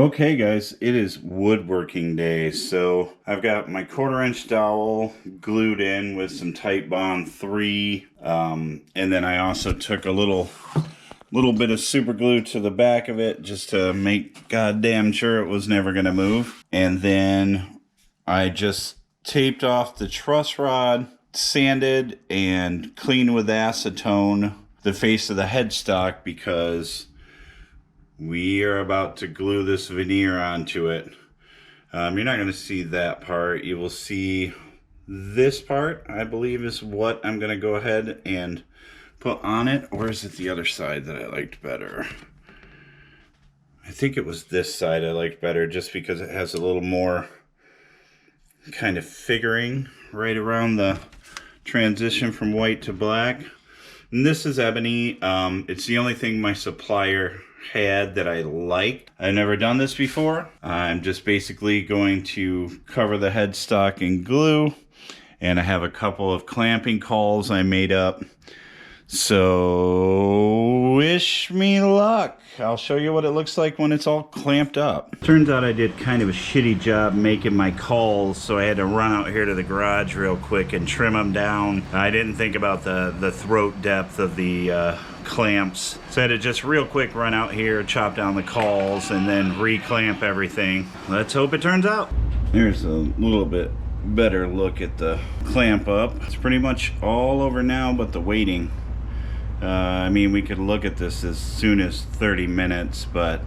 Okay guys, it is woodworking day. So I've got my 1/4 inch dowel glued in with some Titebond 3. And then I also took a little bit of super glue to the back of it just to make goddamn sure it was never gonna move. And then I just taped off the truss rod, sanded and cleaned with acetone the face of the headstock because we are about to glue this veneer onto it. You're not going to see that part. You will see this part, I believe, is what I'm going to go ahead and put on it. Or is it the other side that I liked better? I think it was this side I liked better just because it has a little more kind of figuring right around the transition from white to black. And this is ebony. It's the only thing my supplier had that I liked. I've never done this before. I'm just basically going to cover the headstock in glue, and I have a couple of clamping cauls I made up. So wish me luck. I'll show you what it looks like when it's all clamped up. Turns out I did kind of a shitty job making my cauls, so I had to run out here to the garage real quick and trim them down. I didn't think about the throat depth of the clamps, so I had to just real quick run out here, chop down the cauls, and then re-clamp everything. Let's hope it turns out. Here's a little bit better look at the clamp up. It's pretty much all over now but the weighting. I mean, we could look at this as soon as 30 minutes, but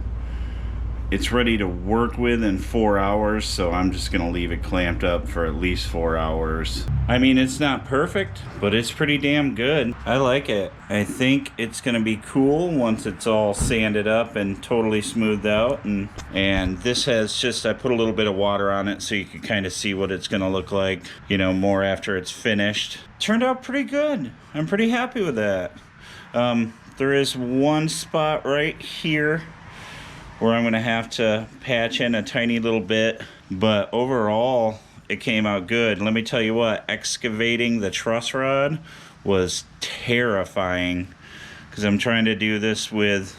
it's ready to work with in 4 hours, so I'm just gonna leave it clamped up for at least 4 hours. I mean, it's not perfect, but it's pretty damn good. I like it. I think it's gonna be cool once it's all sanded up and totally smoothed out. And this has just, I put a little bit of water on it so you can kind of see what it's gonna look like, you know, more after it's finished. Turned out pretty good. I'm pretty happy with that. There is one spot right here where I'm gonna have to patch in a tiny little bit, but overall it came out good. Let me tell you what, excavating the truss rod was terrifying because I'm trying to do this with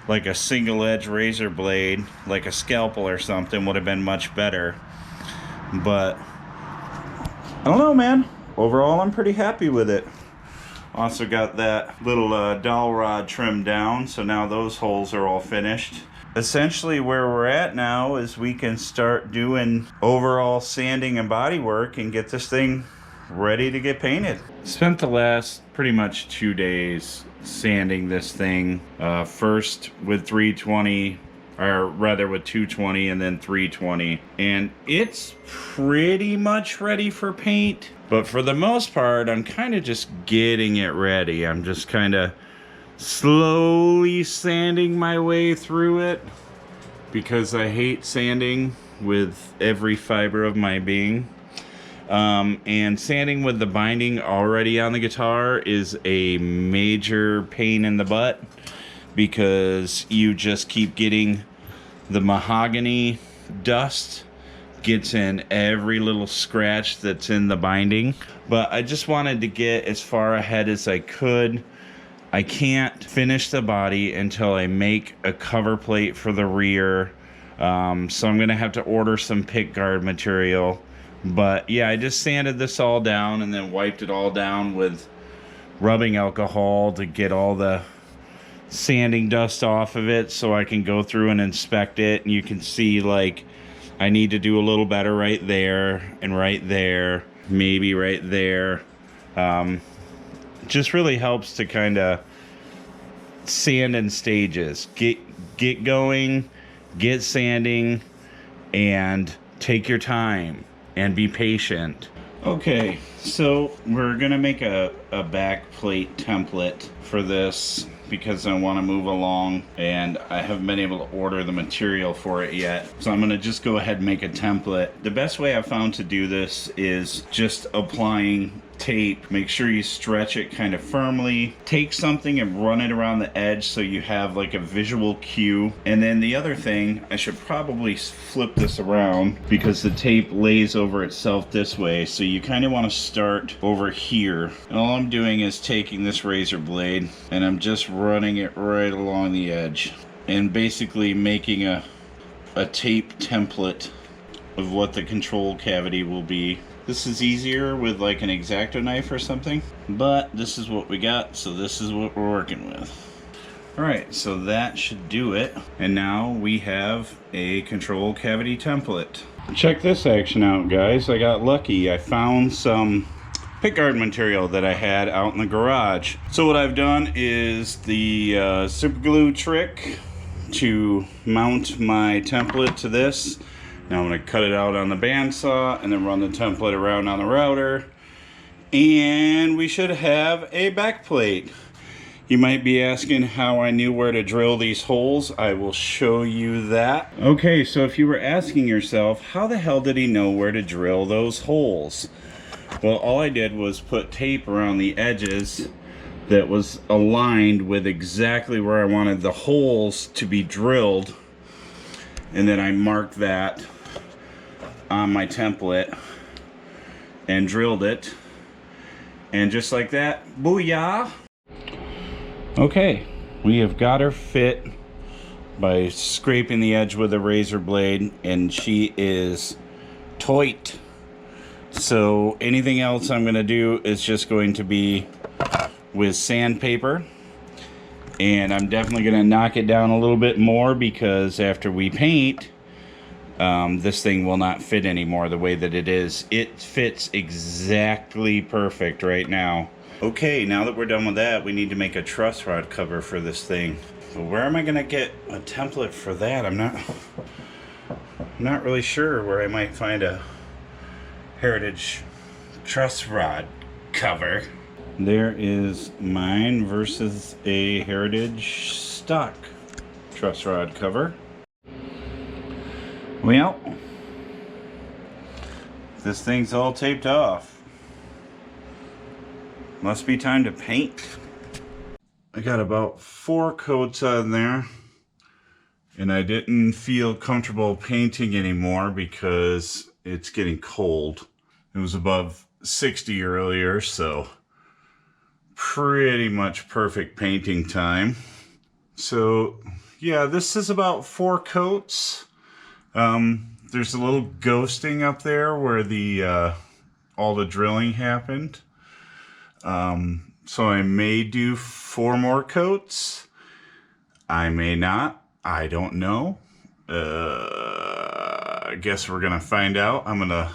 like a single edge razor blade, like a scalpel or something would have been much better. But I don't know, man. Overall, I'm pretty happy with it. Also got that little dowel rod trimmed down, so now those holes are all finished. Essentially where we're at now is we can start doing overall sanding and body work and get this thing ready to get painted. Spent the last pretty much 2 days sanding this thing, first with 320, or rather with 220 and then 320, and it's pretty much ready for paint. But for the most part, I'm kind of just getting it ready. I'm just kind of slowly sanding my way through it because I hate sanding with every fiber of my being. And sanding with the binding already on the guitar is a major pain in the butt because you just keep getting the mahogany dust gets in every little scratch that's in the binding. But I just wanted to get as far ahead as I could. I can't finish the body until I make a cover plate for the rear, so I'm gonna have to order some pick guard material. But yeah, I just sanded this all down and then wiped it all down with rubbing alcohol to get all the sanding dust off of it so I can go through and inspect it. And you can see, like, I need to do a little better right there and right there, maybe right there. Just really helps to kind of sand in stages. Get going, get sanding, and take your time and be patient. Okay, so we're gonna make a back plate template for this because I want to move along and I haven't been able to order the material for it yet. So I'm going to just go ahead and make a template. The best way I've found to do this is just applying tape. Make sure you stretch it kind of firmly. Take something and run it around the edge so you have like a visual cue. And then the other thing, I should probably flip this around because the tape lays over itself this way. So you kind of want to start over here. And all I'm doing is taking this razor blade and I'm just running it right along the edge and basically making a a tape template of what the control cavity will be. This is easier with like an X-Acto knife or something, but this is what we got, so this is what we're working with. Alright, so that should do it. And now we have a control cavity template. Check this action out, guys. I got lucky. I found some pickguard material that I had out in the garage. So what I've done is the super glue trick to mount my template to this. Now I'm going to cut it out on the bandsaw and then run the template around on the router. And we should have a back plate. You might be asking how I knew where to drill these holes. I will show you that. Okay, so if you were asking yourself, how the hell did he know where to drill those holes? Well, all I did was put tape around the edges that was aligned with exactly where I wanted the holes to be drilled. And then I marked that on my template and drilled it. And just like that, booyah! Okay, we have got her fit by scraping the edge with a razor blade, and she is tight. So anything else I'm going to do is just going to be with sandpaper, and I'm definitely going to knock it down a little bit more because after we paint, this thing will not fit anymore the way that it is. It fits exactly perfect right now. Okay, now that we're done with that, we need to make a truss rod cover for this thing. But where am I going to get a template for that? I'm not really sure where I might find a Heritage truss rod cover. There is mine versus a Heritage stock truss rod cover. Well, this thing's all taped off. Must be time to paint. I got about 4 coats on there, and I didn't feel comfortable painting anymore because it's getting cold. It was above 60 earlier, so pretty much perfect painting time. So yeah, this is about 4 coats. There's a little ghosting up there where the all the drilling happened. So I may do 4 more coats. I may not. I don't know. I guess we're gonna find out. I'm gonna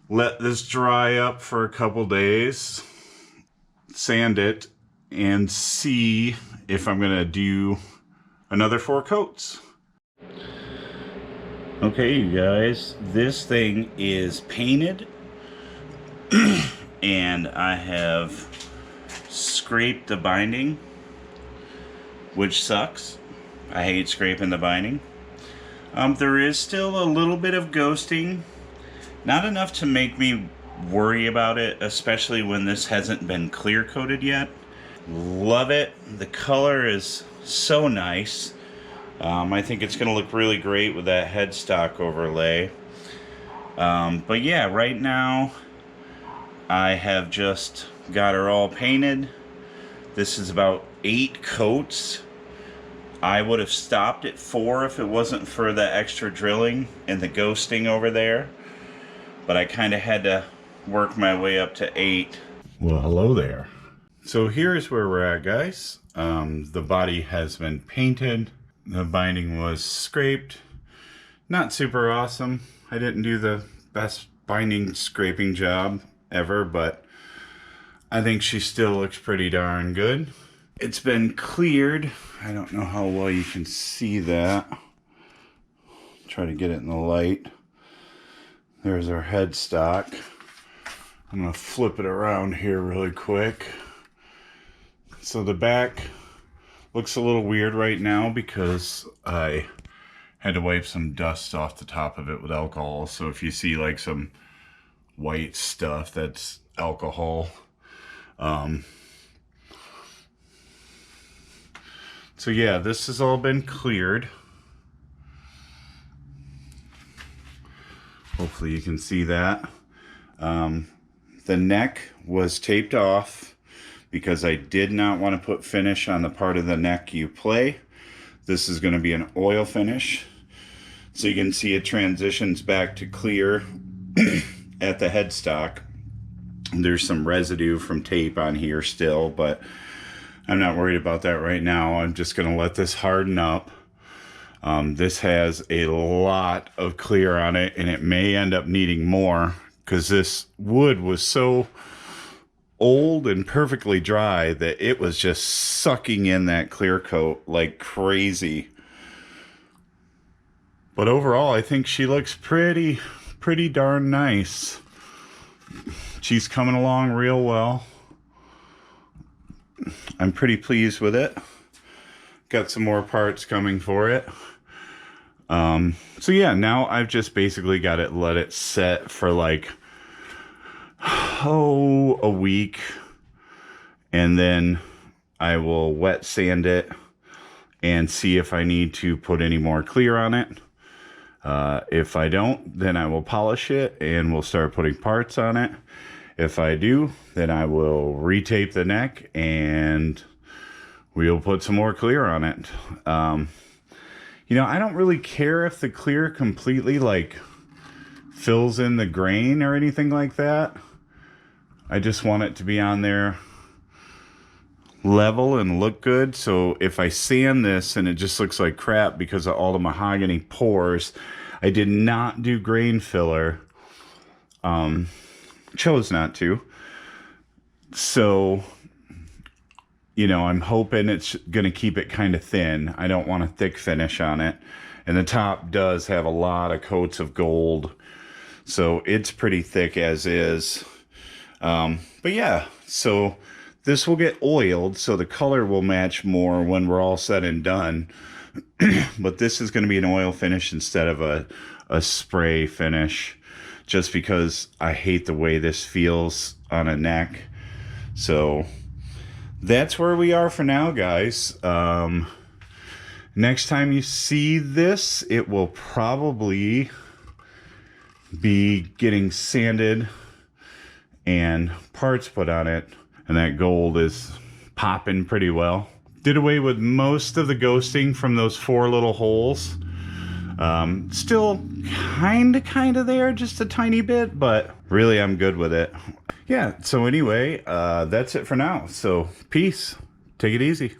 let this dry up for a couple days, sand it, and see if I'm gonna do another 4 coats. Okay, you guys, this thing is painted and I have scraped the binding, which sucks. I hate scraping the binding. There is still a little bit of ghosting, not enough to make me worry about it, especially when this hasn't been clear coated yet. Love it. The color is so nice. I think it's going to look really great with that headstock overlay. But yeah, right now I have just got her all painted. This is about 8 coats. I would have stopped at 4 if it wasn't for the extra drilling and the ghosting over there. But I kind of had to work my way up to 8. Well, hello there. So here's where we're at, guys. The body has been painted. The binding was scraped. Not super awesome. I didn't do the best binding scraping job ever, but I think she still looks pretty darn good. It's been cleared. I don't know how well you can see that. Try to get it in the light. There's our headstock. I'm gonna flip it around here really quick. So the back looks a little weird right now because I had to wipe some dust off the top of it with alcohol. So if you see like some white stuff, that's alcohol. So yeah, this has all been cleared. Hopefully you can see that. The neck was taped off because I did not want to put finish on the part of the neck you play. This is going to be an oil finish. So you can see it transitions back to clear at the headstock. There's some residue from tape on here still, but I'm not worried about that right now. I'm just going to let this harden up. This has a lot of clear on it, and it may end up needing more because this wood was so old and perfectly dry that it was just sucking in that clear coat like crazy. But overall, I think she looks pretty darn nice. She's coming along real well. I'm pretty pleased with it. Got some more parts coming for it. So yeah, now I've just basically got it, let it set for like, a week. And then I will wet sand it and see if I need to put any more clear on it. If I don't, then I will polish it and we'll start putting parts on it. If I do, then I will retape the neck and we'll put some more clear on it. You know, I don't really care if the clear completely like fills in the grain or anything like that. I just want it to be on there level and look good. So if I sand this and it just looks like crap because of all the mahogany pores, I did not do grain filler. Chose not to. So, you know, I'm hoping it's going to keep it kind of thin. I don't want a thick finish on it. And the top does have a lot of coats of gold. So it's pretty thick as is. But yeah, so this will get oiled, so the color will match more when we're all said and done. But this is going to be an oil finish instead of a spray finish, just because I hate the way this feels on a neck. So that's where we are for now, guys. Next time you see this, it will probably be getting sanded and parts put on it, and that gold is popping pretty well. Did away with most of the ghosting from those 4 little holes. Still kind of there, just a tiny bit, but really I'm good with it. Yeah, so anyway, that's it for now. So peace. Take it easy.